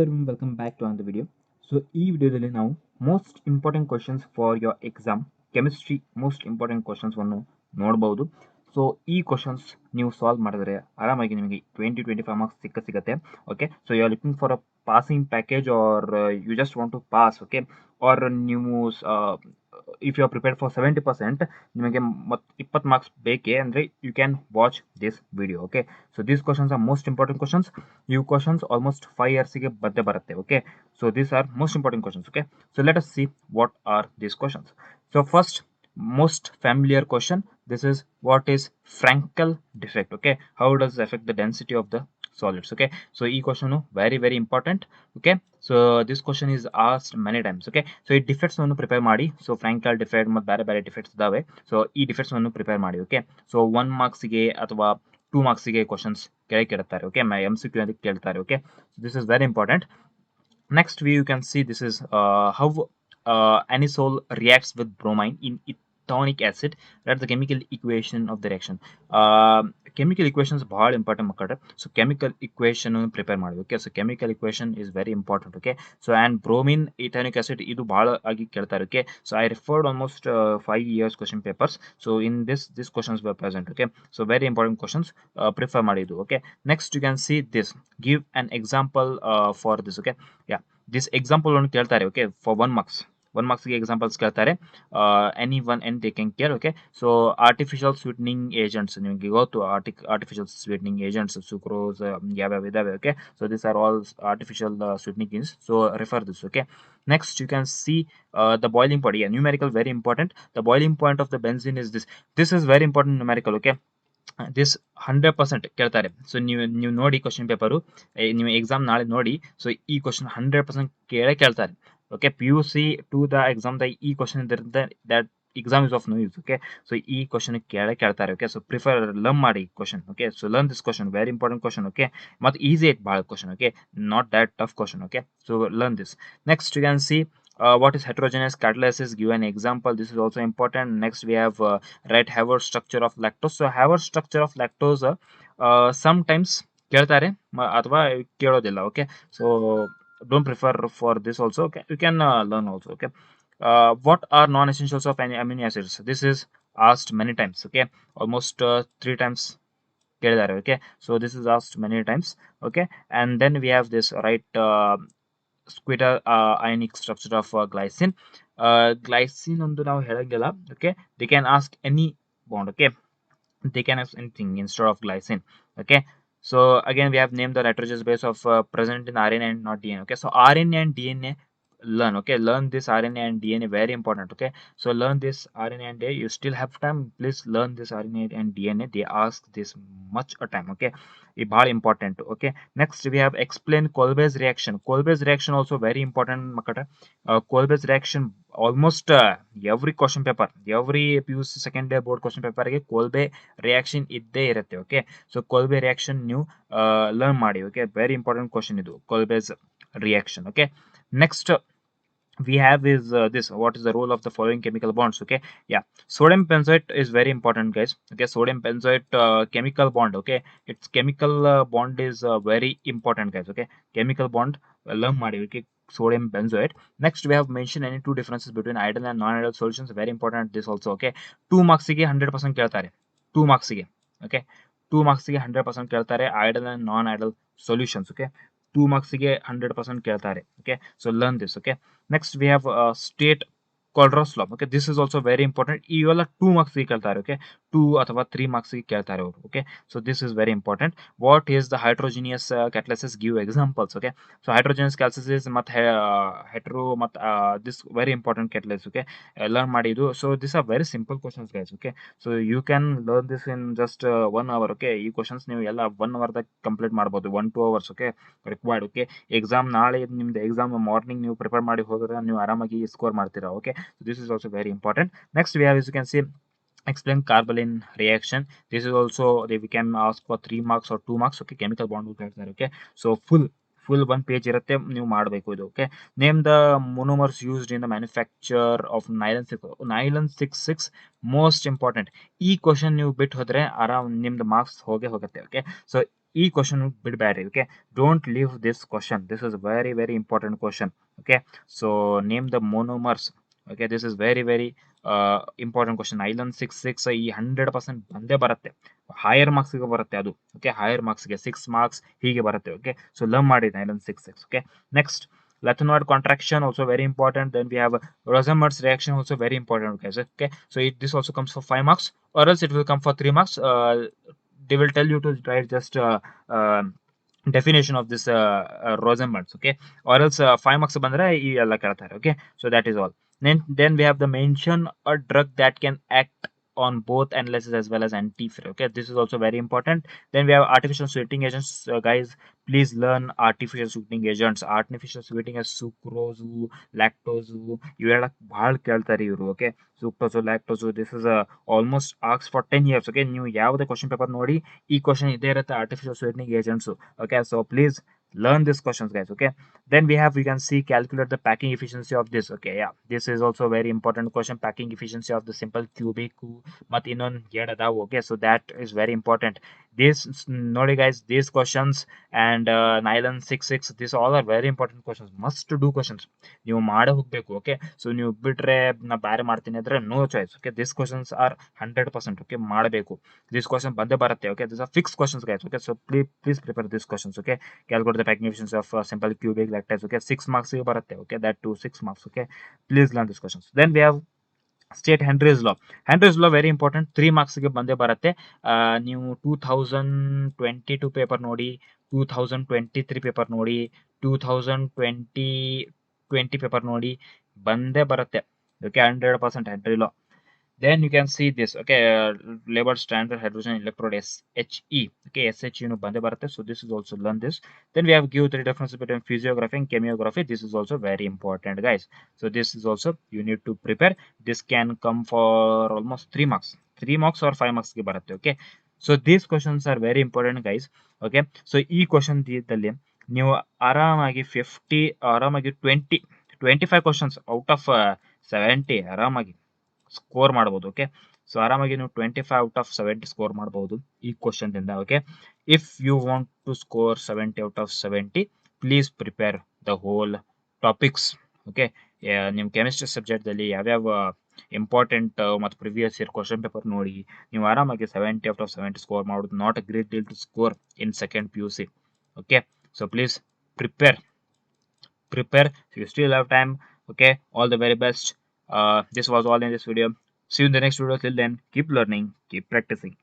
Welcome back to another video. So ಈ ವಿಡಿಯೋದಲ್ಲಿ ನಾವು most important questions for your exam chemistry most important questions ಅನ್ನು ನೋಡಬಹುದು. So ಈ ಕ್ವಶನ್ಸ್ ನೀವು ಸಾಲ್ವ್ ಮಾಡಿದ್ರೆ ಆರಾಮಾಗಿ ನಿಮಗೆ 20-25 ಮಾರ್ಕ್ಸ್ ಸಿಗುತ್ತೆ. Okay, so you are looking for a passing package are you just want to pass. Okay, are ನೀವು if you are prepared for 70% ನಿಮಗೆ ಮತ್ತು 20 ಮಾರ್ಕ್ಸ್ ಬೇಕೇ ಅಂದರೆ you can watch this video. Okay, so these questions are most important questions. ಇವು questions almost 5 ಇಯರ್ಸ್ಗೆ ಬರುತ್ತೆ. Okay, so these are most important questions. Okay, so let us see what are these questions. So first, most familiar question, this is what is Frankel defect. Okay, how does it affect the density of the solids? Okay, so e question very important. Okay, so this question is asked many times. Okay, so ಈ defects ಅನ್ನು prepare ಮಾಡಿ. so Frankel defect ಮತ್ತು ಬೇರೆ defects ಇದಾವೆ. so ಈ defects ಅನ್ನು prepare ಮಾಡಿ. Okay, so 1 marks ಗೆ ಅಥವಾ 2 marks ಗೆ questions ಕೇಳ್ತಾರೆ. Okay, MCQ ಅಂತ ಕೇಳ್ತಾರೆ. Okay, so this is very important. Next you can see this is how anisole reacts with bromine in ethonic acid. That's the chemical equation of the reaction. Chemical equations bhal important makare. So chemical equation prepare ಮಾಡಿ. Okay, so chemical equation is very important. Okay, so and bromine ethonic acid ಇದು ಬಹಳ ಆಗಿ ಕೇಳ್ತಾರೆ. Okay, so I referred almost 5 years question papers. So in this questions were present. Okay, so very important questions prefer ಮಾಡಿದ್ದು. Okay, next you can see this, give an example for this. Okay, yeah, this example ಒಂದು ಕೇಳ್ತಾರೆ. Okay, for 1 marks ಗೆ examples ಕೇಳ್ತಾರೆ. Any one and they can care. Okay, so artificial sweetening agents ನಿಮಗೆ ಗೊತ್ತು. Artificial sweetening agents sucrose ಯಾವ್ಯಾವ ಇದಾವೆ. Okay, so this are all artificial sweetening ಇನ್ಸ್. So refer this. Okay, next you can see the boiling point. Yeah, numerical very important. The boiling point of the benzene is this is very important numerical. Okay, this 100% ಕೇಳ್ತಾರೆ. So ನೀವು ನೋಡಿ question paper, ನೀವು exam ನಾಳೆ ನೋಡಿ. So ಈ question 100% ಕೇಳ್ತಾರೆ. Okay, PUC to the exam the ಈ question ಇದ್ರಿಂದ that exam is of no use. Okay, so ಈ ಕ್ವಶನ್ ಕೇಳ್ತಾರೆ. ಓಕೆ, ಸೊ ಪ್ರಿಫರ್ ಲರ್ನ್ ಮಾಡಿ question. Okay, so learn this question, very important question. Okay, ಮತ್ತು easy ಐತೆ ಭಾಳ question. Okay, not that tough question. Okay, so learn this. Next you can see what is heterogeneous catalysis, give an example. This is also important. Next we have write Haber structure of lactose. So Haber structure of lactose sometimes ಕೇಳ್ತಾರೆ ಅಥವಾ ಕೇಳೋದಿಲ್ಲ. Okay, so don't prefer for this also. Okay, you can learn also. Okay, what are non-essentials of any amino acids? This is asked many times. Okay, almost 3 times ಕೇಳಿದ್ದಾರೆ. Okay, so this is asked many times. Okay, and then we have this, right, ಸ್ಕ್ವಿಟರ್ ionic structure of glycine. Glycine ಒಂದು ನಾವು ಹೇಳಂಗಿಲ್ಲ. Okay, they can ask any bond. Okay, they can ask anything instead of glycine. Okay, so again we have named the nitrogenous base of present in RNA and not DNA. Okay, so RNA and DNA learn. Okay, learn this RNA and DNA, very important. Okay, so learn this RNA and DNA. You still have time, please learn this RNA and DNA. They ask this much a time. Okay, it bhal important. Okay, next we have explain Kolbe's reaction. Kolbe's reaction also very important makata. Kolbe's reaction almost every question paper, every PUC second day board question paper ಗೆ Kolbe reaction ಇದ್ದೇ ಇರುತ್ತೆ. Okay, so Kolbe reaction ನೀವು learn ಮಾಡಿ. Okay, very important question ಇದು Kolbe's reaction. Okay, next we have is this, what is the role of the following chemical bonds? Okay, yeah, sodium benzoate is very important, guys. Okay, sodium benzoate chemical bond. Okay, its chemical bond is very important, guys. Okay, chemical bond learn ಮಾಡಿ. Okay, sodium benzoate. Next we have mentioned any two differences between ideal and non-ideal solutions, very important this also. Okay, 2 marks ಗೆ 100% ಕೇಳ್ತಾರೆ. 2 marks ಗೆ. Okay, 2 marks ಗೆ 100% ಕೇಳ್ತಾರೆ ideal and non-ideal solutions. Okay, 2 marks ಗೆ 100% ಕೇಳ್ತಾರೆ. Okay, so learn this. Okay, next we have state Kohlrausch law. Okay, this is also very important. ಇವೆಲ್ಲ 2 marks ಗೆ ಕೇಳ್ತಾರೆ. Okay, 2 ಅಥವಾ 3 marks ಗೆ ಕೇಳ್ತಾರೆ ಅವರು. Okay, so this is very important. What is the heterogeneous catalysis? Give examples. Okay, so heterogeneous catalysis ಮತ್ತು hetero ಮತ್ತು this very important catalysis. Okay, learn ಮಾಡಿ ಇದು. So these are very simple questions, guys. Okay, so you can learn this in just 1 hour. Okay, ಈ questions ನೀವು ಎಲ್ಲ 1 hour ದಾಗ complete ಮಾಡ್ಬೋದು. 1-2 hours. Okay, required. Okay, exam ನಾಳೆ ನಿಮ್ದು exam morning ನೀವು ಪ್ರಿಪೇರ್ ಮಾಡಿ ಹೋದ್ರೆ ನೀವು ಆರಾಮಾಗಿ ಸ್ಕೋರ್ ಮಾಡ್ತೀರಾ. Okay, so this is also very important. Next we have, as you can see, explain Karbolin reaction. This is also we can ask for 3 marks or 2 marks. Okay, chemical bond ಕೇಳ್ತಾರೆ. Okay, so full 1 page ಇರುತ್ತೆ, ನೀವು ಮಾಡಬೇಕು ಇದು. Okay, name the monomers used in the manufacture of nylon 66 most important. ಈ question ನೀವು ಬಿಟ್ಟು ಹೋದ್ರೆ ಆರಾಮ್ ನಿಮ್ದು ಮಾರ್ಕ್ಸ್ ಹೋಗೇ ಹೋಗುತ್ತೆ. ಓಕೆ, ಸೊ ಈ ಕ್ವಶನ್ ಬಿಡಬೇಡ್ರಿ. Okay, don't leave this question. This is very very important question. Okay, so name the monomers. Okay, this is very very important question. Nylon 6 ಈ 100% ಬಂದೇ ಬರುತ್ತೆ. ಹೈಯರ್ ಮಾರ್ಕ್ಸ್ಗೆ ಬರುತ್ತೆ ಅದು. ಓಕೆ, ಹೈಯರ್ ಮಾರ್ಕ್ಸ್ಗೆ 6 ಮಾರ್ಕ್ಸ್ ಹೀಗೆ ಬರುತ್ತೆ. Okay, so learn ಮಾಡಿ ಐಲನ್ 6. Okay, next Latournette contraction also very important. Then we have Rosenberg's reaction also very important, guys. Okay, so this also comes for 5 marks, or else it will come for 3 marks. They will tell you to write just definition of this Rosenberg's. Okay, or else 5 marks bandre ee ella keltare. Okay, so that is all. Then we have the mention a drug that can act on both analysis as well as anti-free. Okay, this is also very important. Then we have artificial sweetening agents. Guys, please learn artificial sweetening agents. Artificial sweetening as sucrose, lactose, ಇವೆಲ್ಲ ಭಾಳ ಕೇಳ್ತಾರೆ ಇವರು. Okay, sucrose lactose, this is almost ಆಕ್ಸ್ for 10 years. Okay, ನೀವು ಯಾವುದೇ question paper ನೋಡಿ ಈ question ಇದೇ ಇರುತ್ತೆ, artificial sweetening agents. Okay, so please learn these questions, guys. Okay, then we can see calculate the packing efficiency of this. Okay, yeah, this is also a very important question. Packing efficiency of the simple cubic but ಇನ್ನೊಂದು ಎರಡು ಅದಾವು. Okay, so that is very important. This ನೋಡಿ guys, these questions and nylon 6 these all are very important questions, must do questions. ನೀವು ಮಾಡೇ ಹೋಗ್ಬೇಕು. Okay, so ನೀವು ಬಿಟ್ರೆ ನಾ ಬೇರೆ ಮಾಡ್ತೀನಿ ಅಂದ್ರೆ no choice. Okay, this questions are 100%. Okay, ಮಾಡಬೇಕು. ದಿಸ್ ಕ್ವಶನ್ ಬಂದೇ ಬರುತ್ತೆ. Okay, this are fix questions, guys. Okay, so please prepare this questions. Okay, calculate the packing efficiency of simple cubic lattice. Okay, 6 marks ಬರುತ್ತೆ. Okay, that to 6 marks. Okay, please learn this questions. Then we have state Henry's law. Henry's law very important, 3 marksಗೆ ಬಂದೇ ಬರುತ್ತೆ. ನೀವು 2022 paper ನೋಡಿ, 2023 paper ನೋಡಿ, 2020 paper ನೋಡಿ, ಬಂದೇ ಬರುತ್ತೆ. Okay, 100% henry law. Then you can see this. Okay, labeled standard hydrogen electrode SHE. Okay, SHE nu bande barutte. So this is also learn this. Then we have give 3 differences between physiography and chemiography. This is also very important, guys. So this is also you need to prepare. This can come for almost 3 marks. 3 marks or 5 marks ge barutte. Okay, so these questions are very important, guys. Okay, so ee question dalli ನೀವು ಆರಾಮಾಗಿ 50 ಆರಾಮಾಗಿ 25 questions out of 70 ಆರಾಮಾಗಿ score ಮಾಡ್ಬೋದು. Okay, so ಆರಾಮಾಗಿ ನೀವು 25 out of 70 score ಮಾಡ್ಬೋದು ಈ question ದಿಂದ. Okay, if you want to score 70 out of 70, please prepare the whole topics. Okay, ನಿಮ್ಮ ಕೆಮಿಸ್ಟ್ರಿ ಸಬ್ಜೆಕ್ಟ್ದಲ್ಲಿ ಯಾವ್ಯಾವ ಇಂಪಾರ್ಟೆಂಟ್ ಮತ್ತು ಪ್ರಿವಿಯಸ್ ಇಯರ್ ಕ್ವಶನ್ ಪೇಪರ್ ನೋಡಿ ನೀವು ಆರಾಮಾಗಿ 70 out of 70 ಸ್ಕೋರ್ ಮಾಡೋದು not a great deal to score in second PUC. Okay, so please prepare. You still have time. Okay, all the very best. This was all in this video. See you in the next video. Till then, keep learning, keep practicing.